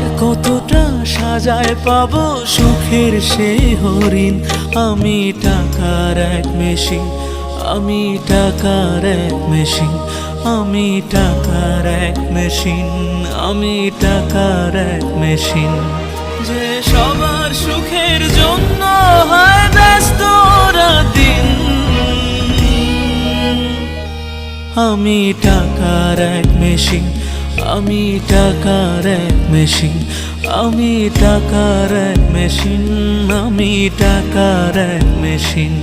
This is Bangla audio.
আর কতটা সাজায় পাবো সুখের সেই হরিণ। আমি টাকার এক মেশিন, আমি টাকার এক মেশিন, আমি টাকার এক মেশিন, আমি টাকার এক মেশিন। যে সবার সুখের জন্য হয় ব্যস্ত দিন। আমি টাকার এক মেশিন, আমি টাকার এক মেশিন, আমি টাকার এক মেশিন, আমি টাকার এক মেশিন।